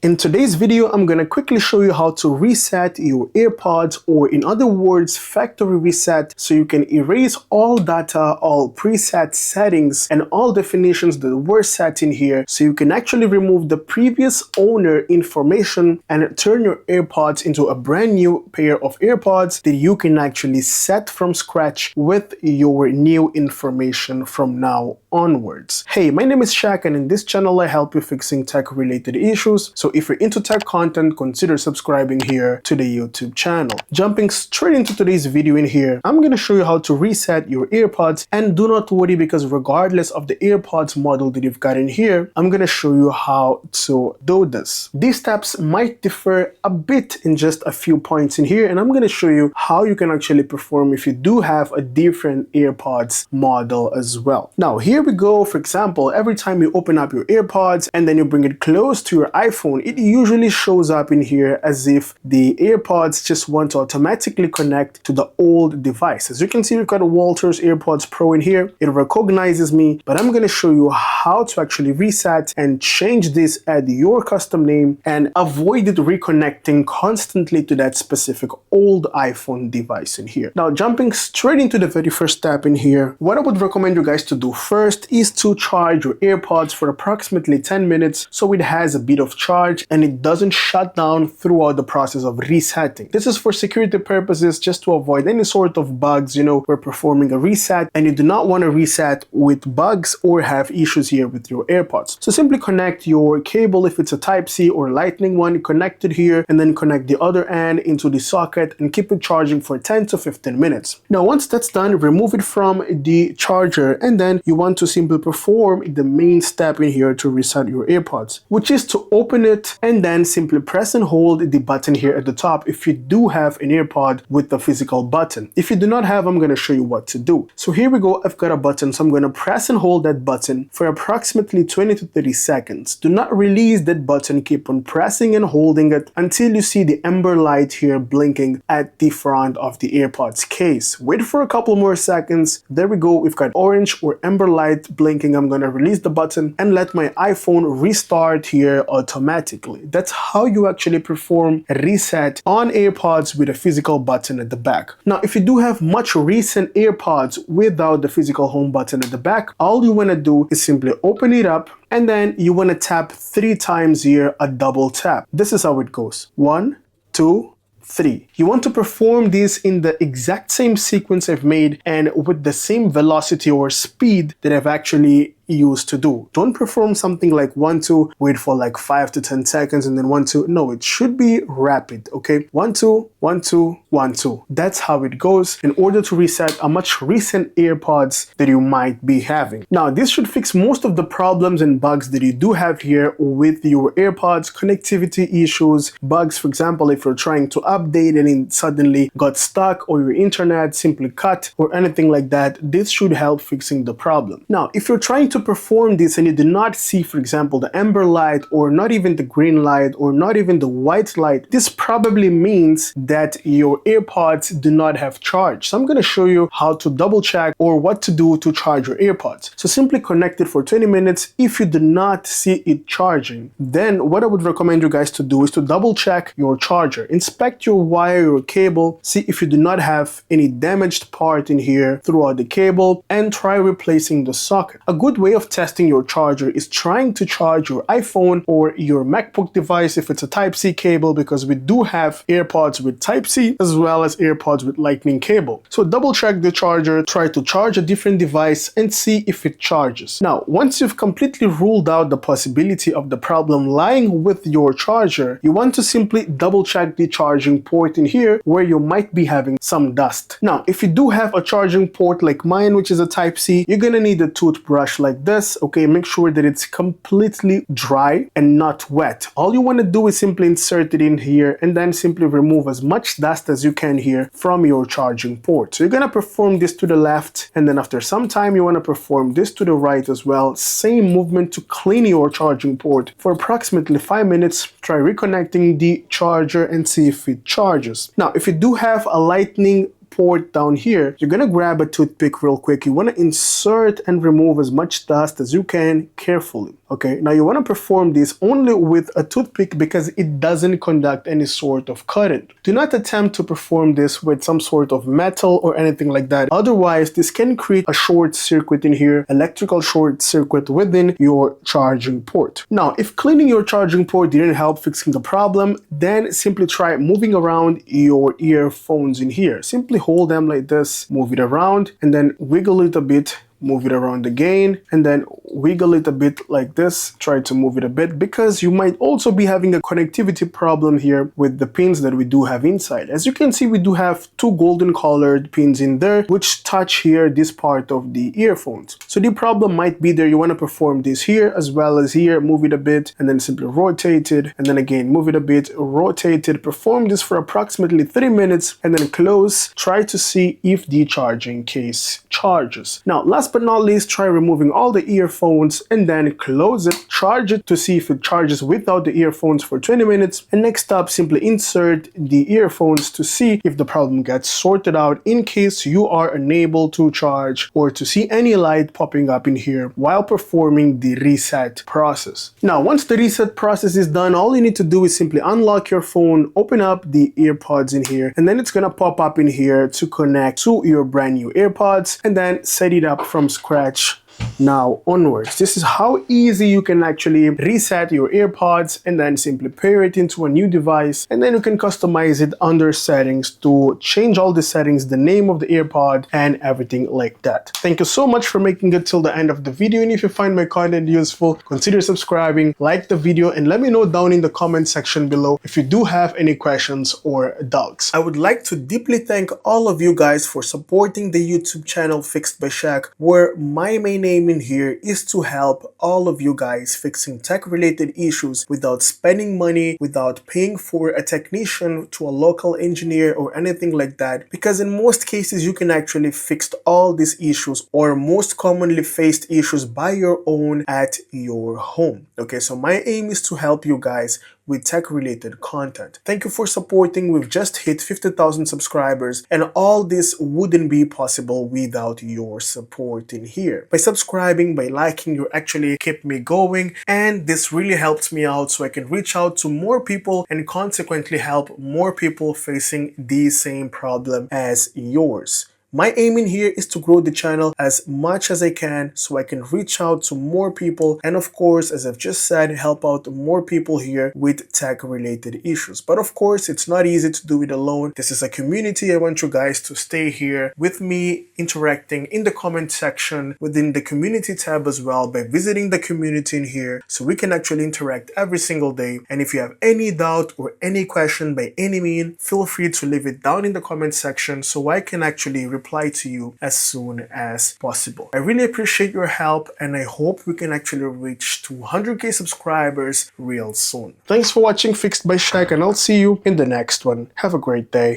In today's video, I'm going to quickly show you how to reset your AirPods, or in other words, factory reset, so you can erase all data, all preset settings, and all definitions that were set in here, so you can actually remove the previous owner information and turn your AirPods into a brand new pair of AirPods that you can actually set from scratch with your new information from now onwards. Hey, my name is Shaq, and in this channel I help you fixing tech related issues. So if you're into tech content, consider subscribing here to the YouTube channel. Jumping straight into today's video in here, I'm going to show you how to reset your AirPods, and do not worry, because regardless of the AirPods model that you've got in here, I'm going to show you how to do this. These steps might differ a bit in just a few points in here, and I'm going to show you how you can actually perform if you do have a different AirPods model as well. Now here we go. For example, every time you open up your AirPods and then you bring it close to your iPhone, it usually shows up in here as if the AirPods just want to automatically connect to the old device. As you can see, we've got a Walters AirPods Pro in here. It recognizes me, but I'm going to show you how to actually reset and change this, add your custom name, and avoid it reconnecting constantly to that specific old iPhone device in here. Now, jumping straight into the very first step in here, what I would recommend you guys to do first is to charge your AirPods for approximately 10 minutes so it has a bit of charge and it doesn't shut down throughout the process of resetting. This is for security purposes, just to avoid any sort of bugs. You know, we're performing a reset and you do not want to reset with bugs or have issues here with your AirPods. So simply connect your cable, if it's a Type-C or Lightning one, connect it here, and then connect the other end into the socket and keep it charging for 10 to 15 minutes. Now once that's done, remove it from the charger, and then you want to simply perform the main step in here to reset your AirPods, which is to open it and then simply press and hold the button here at the top if you do have an AirPod with the physical button. If you do not have, I'm going to show you what to do. So here we go, I've got a button, so I'm going to press and hold that button for approximately 20 to 30 seconds. Do not release that button, keep on pressing and holding it until you see the amber light here blinking at the front of the AirPods case. Wait for a couple more seconds. There we go, we've got orange or amber light blinking. I'm going to release the button and let my iPhone restart here automatically. That's how you actually perform a reset on AirPods with a physical button at the back. Now, if you do have much recent AirPods without the physical home button at the back, all you want to do is simply open it up, and then you want to tap 3 times here, a double tap. This is how it goes. 1, 2, 3. You want to perform this in the exact same sequence I've made and with the same velocity or speed that I've actually used to do. Don't perform something like 1, 2, wait for like 5 to 10 seconds and then 1, 2. No, it should be rapid, okay? 1, 2, 1, 2, 1, 2. That's how it goes in order to reset a much recent AirPods that you might be having. Now, this should fix most of the problems and bugs that you do have here with your AirPods, connectivity issues, bugs, for example, if you're trying to update and it suddenly got stuck or your internet simply cut or anything like that. This should help fixing the problem. Now, if you're trying to perform this and you do not see, for example, the amber light or not even the green light or not even the white light, this probably means that your AirPods do not have charge. So I'm going to show you how to double check or what to do to charge your AirPods. So simply connect it for 20 minutes. If you do not see it charging, then what I would recommend you guys to do is to double check your charger. Inspect your wire, your cable, see if you do not have any damaged part in here throughout the cable, and try replacing the socket. A good way of testing your charger is trying to charge your iPhone or your MacBook device if it's a Type-C cable, because we do have AirPods with Type-C as well as AirPods with Lightning cable. So double check the charger, try to charge a different device and see if it charges. Now, once you've completely ruled out the possibility of the problem lying with your charger, you want to simply double check the charging port in here where you might be having some dust. Now, if you do have a charging port like mine, which is a Type-C, you're gonna need a toothbrush like this, okay? Make sure that it's completely dry and not wet. All you want to do is simply insert it in here and then simply remove as much dust as you can here from your charging port. So you're going to perform this to the left, and then after some time you want to perform this to the right as well. Same movement to clean your charging port for approximately 5 minutes. Try reconnecting the charger and see if it charges. Now, if you do have a Lightning port down here, you're gonna grab a toothpick real quick. You wanna insert and remove as much dust as you can carefully. Okay, now you want to perform this only with a toothpick because it doesn't conduct any sort of current. Do not attempt to perform this with some sort of metal or anything like that. Otherwise, this can create a short circuit in here, electrical short circuit within your charging port. Now, if cleaning your charging port didn't help fixing the problem, then simply try moving around your earphones in here. Simply hold them like this, move it around, and then wiggle it a bit. Move it around again, and then wiggle it a bit like this. Try to move it a bit because you might also be having a connectivity problem here with the pins that we do have inside. As you can see, we do have two golden colored pins in there which touch here this part of the earphones. So the problem might be there. You want to perform this here as well as here. Move it a bit and then simply rotate it, and then again move it a bit, rotate it. Perform this for approximately 3 minutes and then close. Try to see if the charging case charges. Now, last but not least, try removing all the earphones and then close it. Charge it to see if it charges without the earphones for 20 minutes. And next up, simply insert the earphones to see if the problem gets sorted out in case you are unable to charge or to see any light popping up in here while performing the reset process. Now, once the reset process is done, all you need to do is simply unlock your phone, open up the earpods in here, and then it's gonna pop up in here to connect to your brand new AirPods and then set it up from scratch now onwards. This is how easy you can actually reset your AirPods and then simply pair it into a new device, and then you can customize it under settings to change all the settings, the name of the AirPod and everything like that. Thank you so much for making it till the end of the video, and if you find my content useful, consider subscribing, like the video, and let me know down in the comment section below if you do have any questions or doubts. I would like to deeply thank all of you guys for supporting the YouTube channel Fixed by Shaq, where my main aim in here is to help all of you guys fixing tech related issues without spending money, without paying for a technician to a local engineer or anything like that, because in most cases you can actually fix all these issues or most commonly faced issues by your own at your home. Okay, so my aim is to help you guys with tech related content. Thank you for supporting. We've just hit 50,000 subscribers, and all this wouldn't be possible without your support in here. By subscribing, by liking, you actually keep me going, and this really helps me out so I can reach out to more people and consequently help more people facing the same problem as yours. My aim in here is to grow the channel as much as I can so I can reach out to more people and, of course, as I've just said, help out more people here with tech related issues. But of course, it's not easy to do it alone. This is a community. I want you guys to stay here with me, interacting in the comment section within the community tab as well by visiting the community in here so we can actually interact every single day. And if you have any doubt or any question by any means, feel free to leave it down in the comment section so I can actually reply to you as soon as possible. I really appreciate your help, and I hope we can actually reach 200k subscribers real soon. Thanks for watching Fixed by Shaq, and I'll see you in the next one. Have a great day.